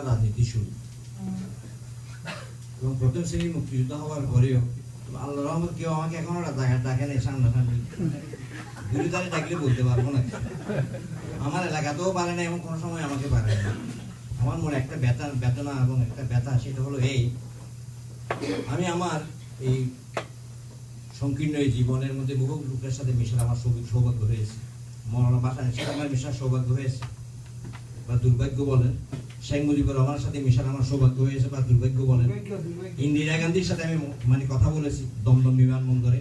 রাজনীতি শুরু এবং প্রথম শ্রেণীর মুক্তিযুদ্ধ হওয়ার পরেও আল্লাহ রহমত কেউ আমাকে এখনো ডাকেন সামনাসামনি বিরোধারে ডাকলে বলতে পারবো না। আমার এলাকাতেও পারে না এবং কোনো সময় আমাকে পারে না। আমার মনে একটা বেদনা এবং একটা ব্যথা, সেটা হলো এই, আমি আমার এই সংকীর্ণ এই জীবনের মধ্যে বহু লোকের সাথে মেশার আমার সৌভাগ্য হয়েছে। মৌলানা ভাসানীর সাথে আমার মেশার সৌভাগ্য হয়েছে বা দুর্ভাগ্য বলেন, শেখ মুজিবুর রহমানের সাথে মেশার আমার সৌভাগ্য হয়েছে বা দুর্ভাগ্য বলেন, ইন্দিরা গান্ধীর সাথে আমি কথা বলেছি দমদম বিমানবন্দরে।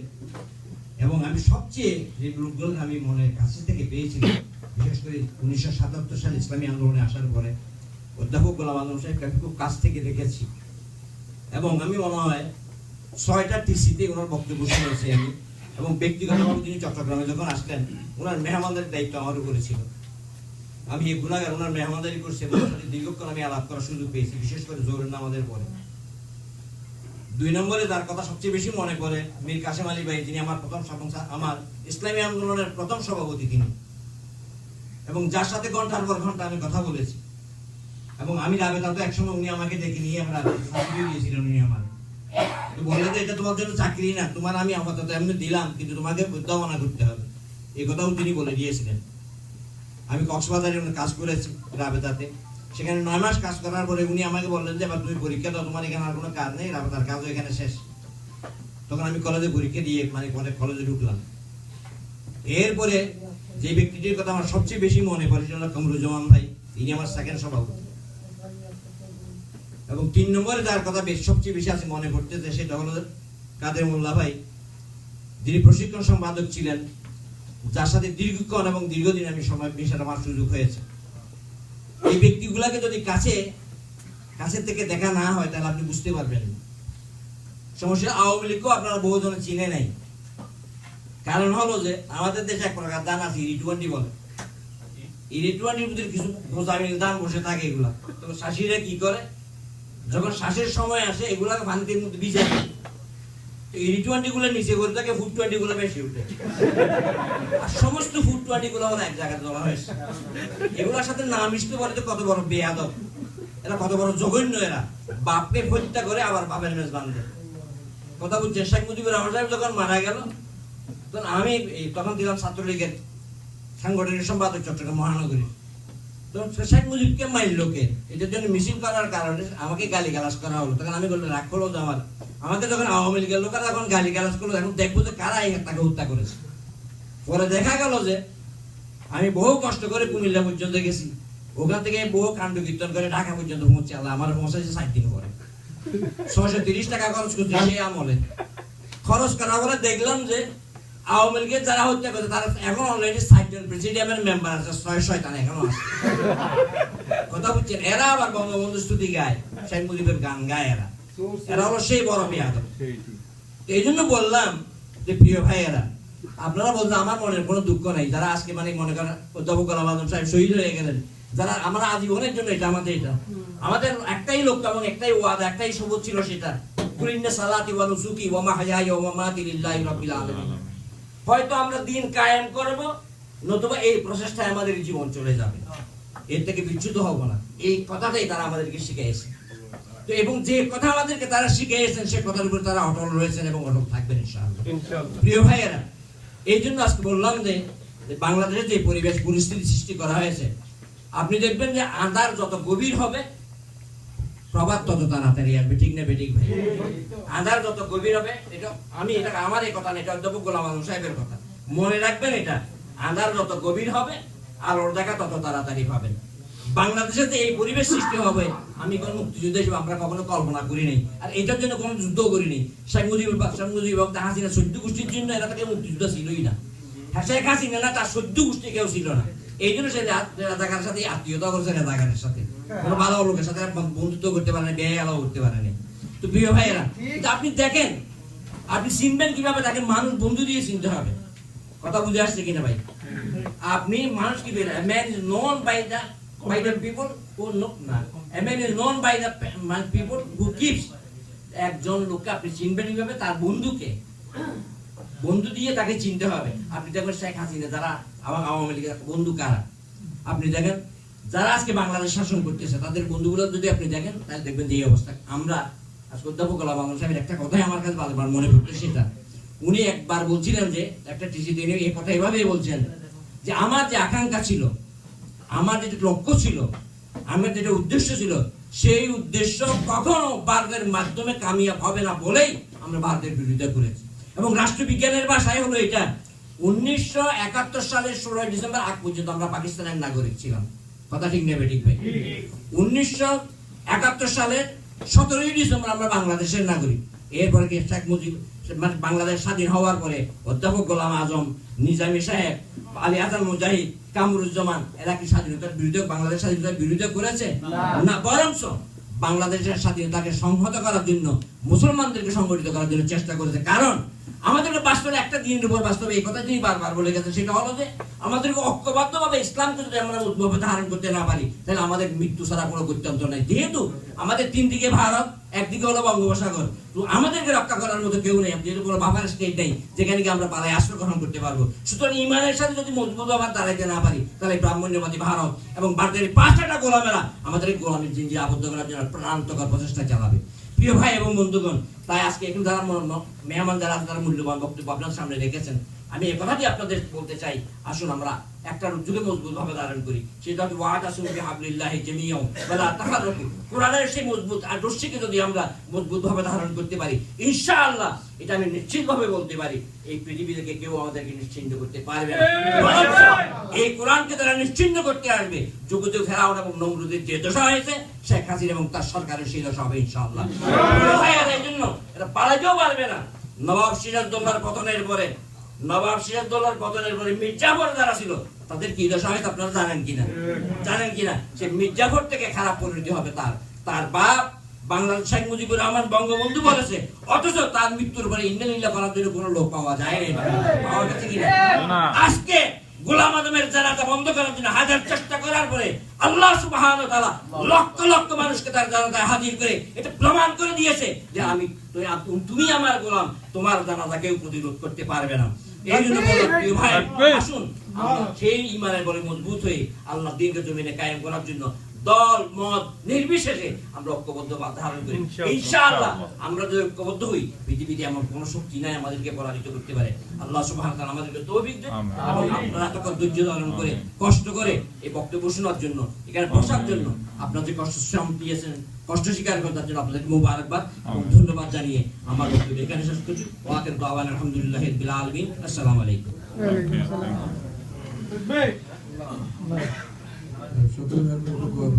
এবং আমি সবচেয়ে যে লোকগুলো আমি মনের কাছে থেকে পেয়েছিলাম, বিশেষ করে 1977 সালে ইসলামী আন্দোলনে আসার পরে অধ্যাপক গোলাম আজম সাহেবকে খুব কাছ থেকে দেখেছি এবং আমি মনে হয় 6টা টিসিতে ওনার বক্তব্য শুনেছি আমি। এবং ব্যক্তিগতভাবে তিনি চট্টগ্রামে যখন আসলেন, ওনার মেহমানদারির দায়িত্ব আমার উপরে ছিল। আমি এই গুণাগার ওনার মেহমানদারি করছি এবং দীর্ঘক্ষণ আমি আলাপ করার সুযোগ পেয়েছি, বিশেষ করে জোহরের নামাজের পরে। 2 নম্বরে যার কথা সবচেয়ে বেশি মনে পড়ে, মীর কাসেম আলী ভাই, যিনি আমার আমার ইসলামী আন্দোলনের প্রথম সভাপতি তিনি, এবং যার সাথে ঘন্টার পর ঘন্টা আমি কথা বলেছি। এবং আমি রাবেতাতে একসময় উনি আমাকে ডেকে নিয়ে আমরা চাকরি দিয়েছিলেন। উনি আমার বললেন যে এটা তোমার জন্য চাকরি না, তোমার আমি আপাতত এমনি দিলাম, কিন্তু তোমাকে উদ্ভাবনা করতে হবে, এই কথাও তিনি বলে দিয়েছিলেন। আমি কক্সবাজারে কাজ করেছি রাবেতাতে, সেখানে 9 মাস কাজ করার পরে উনি আমাকে বললেন যে এবার তুমি পরীক্ষা দাও, তোমার এখানে আর কোনো কাজ নেই, রাবেতার কাজও এখানে শেষ। তখন আমি কলেজে পরীক্ষা দিয়ে কলেজে ঢুকলাম। এরপরে যে ব্যক্তিটির কথা আমার সবচেয়ে বেশি মনে পড়ে সেটা হলো কামরুজ্জামান ভাই, তিনি আমার সেকেন্ড সভাপতি। এবং 3 নম্বরে যার কথা সবচেয়ে বেশি আছে মনে পড়তেছে, সেটা হলো কাদের মোল্লা ভাই, যিনি প্রশিক্ষণ সম্পাদক ছিলেন, যার সাথে দীর্ঘক্ষণ এবং দীর্ঘদিন আমি সময় মেশার আমার সুযোগ হয়েছে। এই ব্যক্তিগুলাকে যদি কাছে থেকে দেখা না হয় তাহলে আপনি বুঝতে পারবেন না। সমস্যা আওয়ামী লীগকেও আপনারা বহুজনে চিনে নাই। কারণ হলো যে আমাদের দেশে এক প্রকার দান আছে, ইরি-20 বলে। ইরি-20 ভিতরে কিছু গোজামিল দান বসে থাকে এগুলা। তবে শাসিরা কি করে, যখন শ্বাসের সময় আসে এগুলাকে পানির মধ্যে ভিজায়, ইরি-20 গুলো নিচে করে থাকে, ফুড-20 গুলো বেশি উঠে, আর সমস্ত ফুড-20 গুলো এক জায়গায় জমা হয়েছে। এগুলোর সাথে না মিশতে পারে তো কত বড় বেয়াদব এরা, কত বড় জঘন্য এরা। বাপকে হত্যা করে আবার বাপের মেজ বাঁধে। কথা বলছে শেখ মুজিবুর রহমান সাহেব যখন মারা গেল, তখন আমি তখন দিলাম ছাত্রলীগের সাংগঠনিক সম্পাদক চট্টগ্রাম মহানগরী। তো শেখ মুজিবকে মারল কে, এটার জন্য মিছিল করার কারণে আমাকে গালিগালাজ করা হলো। তখন আমি বললাম রাগ করলো যে আমাকে যখন আওয়ামী লীগের লোকেরা যখন গালিগালাজ করলো, এখন দেখবো যে কারা তাকে হত্যা করেছে। পরে দেখা গেল যে আমি বহু কষ্ট করে কুমিল্লা পর্যন্ত গেছি, ওখান থেকে বহু কাণ্ড কীর্তন করে ঢাকা পর্যন্ত পৌঁছে, আল্লাহ আমার পৌঁছাইছে 7 দিন পরে। 630 টাকা খরচ করছে সেই আমলে। খরচ করার পরে দেখলাম যে আওয়ামী লীগের যারা হত্যা করছে তারা এখন অলরেডি 60 জন প্রেসিডিয়ামের মেম্বার আছে, 6 শয়তান এখনো আছে। কথা বুঝছেন, এরা আবার বঙ্গবন্ধু স্তুতি গায়, শেখ মুজিবের গান গায়, এরা হলো সেই বড় বেয়াদব। এই জন্য বললাম যে প্রিয় ভাইয়েরা, আপনারা বলছেন আমার মনের কোনো দুঃখ নাই, যারা আজকে মনে করেন অধ্যাপক গোলাম আজম সাহেব শহীদ হয়ে গেলেন, যারা আমরা আজীবনের জন্য আমাদের একটাই লক্ষ্য এবং একটাই ওয়াদা, একটাই সবুজ ছিল, সেটা কুলিন্না সালাতি ওয়া নুসুকি ওয়া মাহইয়ায়া ওয়া মামাতি লিল্লাহি রাব্বিল আলামিন। হয়তো আমরা দিন কায়েম করব, নতুবা এই প্রচেষ্টায় আমাদের জীবন চলে যাবে, এর থেকে বিচ্যুত হব না। এই কথাটাই তারা আমাদেরকে শিখিয়েছে। তো এবং যে কথা আমাদেরকে তারা শিখিয়েছেন সে কথার উপর তারা অটল রয়েছেন এবং অটল থাকবেন ইনশাআল্লাহ। প্রিয় ভাইয়েরা, এই জন্য আজকে বললাম যে বাংলাদেশে যে পরিবেশ পরিস্থিতি সৃষ্টি করা হয়েছে, আপনি দেখবেন যে আঁধার যত গভীর হবে প্রভাত তত তাড়াতাড়ি আসবে। ঠিক না বেঠিক ভাই? আঁধার যত গভীর হবে, এটা আমার এই কথা না, এটা অধ্যাপক গোলাম আজম সাহেবের কথা। মনে রাখবেন এটা, আঁধার যত গভীর হবে আলোর দেখা তত তাড়াতাড়ি পাবেন। বাংলাদেশে যে এই পরিবেশ সৃষ্টি হবে, আমি কোন মুক্তিযুদ্ধ হিসেবে আমরা কখনো কল্পনা করি নাই, আর এটার জন্য কোনো যুদ্ধ করি নাই। শেখ মুজিব হাসিনা 14 গোষ্ঠীর জন্য এরা থেকে মুক্তিযুদ্ধ ছিলই না। শেখ হাসিনা না, তার 14 গোষ্ঠী কেউ ছিল না। এই জন্য সে রাজাকারের সাথে আত্মীয়তা করছে, রাজাকারের সাথে কোনো ভালো লোকের সাথে বন্ধুত্ব করতে পারে না, বিয়ে আলাও করতে পারে না। তো প্রিয় ভাইয়েরা, আপনি দেখেন, আপনি চিনবেন কিভাবে? তাকে মানুষ বন্ধু দিয়ে চিনতে হবে। কথা বুঝে আসছে কিনা ভাই? আপনি মানুষ কি বের, man is known by the people who know, না, a man is known by the people who keeps। একজন লোককে আপনি চিনবেন কিভাবে? তার বন্ধুকে, বন্ধু দিয়ে তাকে চিনতে হবে। আপনি দেখবেন শেখ হাসিনা যারা আওয়ামী লীগের বন্ধু কারা, আপনি দেখেন যারা আজকে বাংলাদেশ শাসন করতেছে তাদের বন্ধুগুলো যদি আপনি দেখেন তাহলে দেখবেন যে এই অবস্থা। আমরা আজকে অধ্যাপক গোলাম আজম সাহেবের একটা কথাই আমার কাছে বারবার মনে পড়তো, সেটা উনি একবার বলছিলেন যে একটা টিসিতে এই কথা এভাবেই বলছেন যে আমার যে আকাঙ্ক্ষা ছিল, আমার যেটা লক্ষ্য ছিল, আমার যেটা উদ্দেশ্য ছিল, সেই উদ্দেশ্য কখনো ভারতের মাধ্যমে কামিয়াব হবে না বলেই আমরা ভারতের বিরোধিতা করেছি। এবং রাষ্ট্রবিজ্ঞানের ভাষায় হলো এটা 1971 সালের 16 ডিসেম্বর আগ পর্যন্ত আমরা পাকিস্তানের নাগরিক ছিলাম। কথা ঠিক নেবে ঠিক ভাই? 1971 সালের 17 ডিসেম্বর আমরা বাংলাদেশের নাগরিক। এরপরে কি শেখ মুজিব বাংলাদেশ স্বাধীন হওয়ার পরে অধ্যাপক গোলাম আজম, নিজামী সাহেব, আলী হাসান মুজাহিদ, কামরুজ্জামান এরা কি স্বাধীনতার বিরুদ্ধে, বাংলাদেশ স্বাধীনতার বিরুদ্ধে করেছে না? বরঞ্চ বাংলাদেশের স্বাধীনতাকে সংহত করার জন্য, মুসলমানদেরকে সংগঠিত করার জন্য চেষ্টা করেছে। কারণ আমাদেরকে বাস্তবে একটা দিনের উপর বাস্তবে এই কথা যিনি বারবার বলে গেছেন, সেটা হলো যে আমাদেরকে ঐক্যবদ্ধভাবে ইসলামকে যদি আমরা উদ্ভাবে ধারণ করতে না পারি তাহলে আমাদের মৃত্যু ছাড়া কোনো গত্যন্তর নাই। যেহেতু আমাদের তিন দিকে ভারত, একদিকে হলো বঙ্গোপসাগর, তো আমাদেরকে রক্ষা করার মতো কেউ নেই, যেহেতু কোনো বাবার স্টেট নেই যেখানে কি আমরা পালায় আশ্রয় গ্রহণ করতে পারবো। সুতরাং ইমানের সাথে যদি মজবুত আবার দাঁড়াইতে না পারি তাহলে ব্রাহ্মণ্যবাদী ভারত এবং ভারতের 5টা গোলামেরা আমাদের গোলামের জিঞ্জিরে আবদ্ধ করার জন্য প্রাণান্তকর প্রচেষ্টা চালাবে। প্রিয় ভাই এবং বন্ধুগণ, তাই আজকে এখন যারা মেহমান যারা তারা মূল্যবান বক্তব্য আপনার সামনে রেখেছেন, আমি এই কথাটি আপনাদের বলতে চাই, আসুন আমরা একটা রুজুকে মজবুত ভাবে ধারণ করি। সেটা হচ্ছে ওয়াতাসিমু বিহাবলিল্লাহি জামিআন ওয়ালা তাফাররাকু। কোরআনের সেই মজবুত আর রশ্মিকে যদি আমরা মজবুত ভাবে ধারণ করতে পারি, ইনশাআল্লাহ এটা আমি নিশ্চিত ভাবে বলতে পারি এই পৃথিবী থেকে কেউ আমাদেরকে নিশ্চিহ্ন করতে পারবে না। এই কোরআনকে তারা নিশ্চিহ্ন করতে আসবে। যুগে ফেরাউন এবং নমরুদের যে দশা হয়েছে, শেখ হাসিনা এবং তার সরকারের সেই দশা হবে ইনশাআল্লাহ। এই জন্য এটা পালাতেও পারবে না। নবাব সিরাজউদ্দৌলার পতনের পরে মির্জাফর যারা ছিল তাদের কি দশা হয় আপনারা জানেন কিনা? সে মির্জাফর থেকে খারাপ পরিণতি হবে তার বাপ বাংলাদেশ শেখ মুজিবুর রহমান বঙ্গবন্ধু বলেছে, অথচ তার মৃত্যুর পরে ইন্নালিল্লাহ করার জন্য কোনো লোক পাওয়া যায় না। পাওয়া গেছে কিনা? আজকে গোলাম আজমের জানাজা বন্ধ করার জন্য হাজার চেষ্টা করার পরে আল্লাহ সুবহানাহু ওয়া তাআলা লক্ষ লক্ষ মানুষকে তার জানাজায় হাজির করে এটা প্রমাণ করে দিয়েছে যে তুমি আমার গোলাম, তোমার জানাজা কেউ প্রতিরোধ করতে পারবে না। এই জন্য প্রিয় ভাই, আসুন আমরা সেই ঈমানের বলে মজবুত হয়ে আল্লাহ দ্বীনকে জমিনে কায়েম করার জন্য দল মত নির্বিশেষে আমরা ঐক্যবদ্ধ ধারণ করি। ইনশাআল্লাহ আমরা যদি ঐক্যবদ্ধ হই, পৃথিবীতে এমন কোন শক্তি নাই আমাদেরকে পরাজিত করতে পারে। আল্লাহ সুবহানাহু ওয়া তাআলা আমাদেরকে তৌফিক দেন। এবং আপনারা এতক্ষণ ধৈর্য ধারণ করে কষ্ট করে এই বক্তব্য শোনার জন্য, এখানে বসার জন্য, আপনারা যে কষ্ট শ্রম দিয়েছেন, কষ্ট স্বীকার করার জন্য আপনাদেরকে মুবারকবাদ এবং ধন্যবাদ জানিয়ে আমার বক্তব্য এখানে শেষ করছি। ওয়া আখিরু দাওয়ানা আলহামদুলিল্লাহি রাব্বিল আলামিন। আসসালামু আলাইকুম।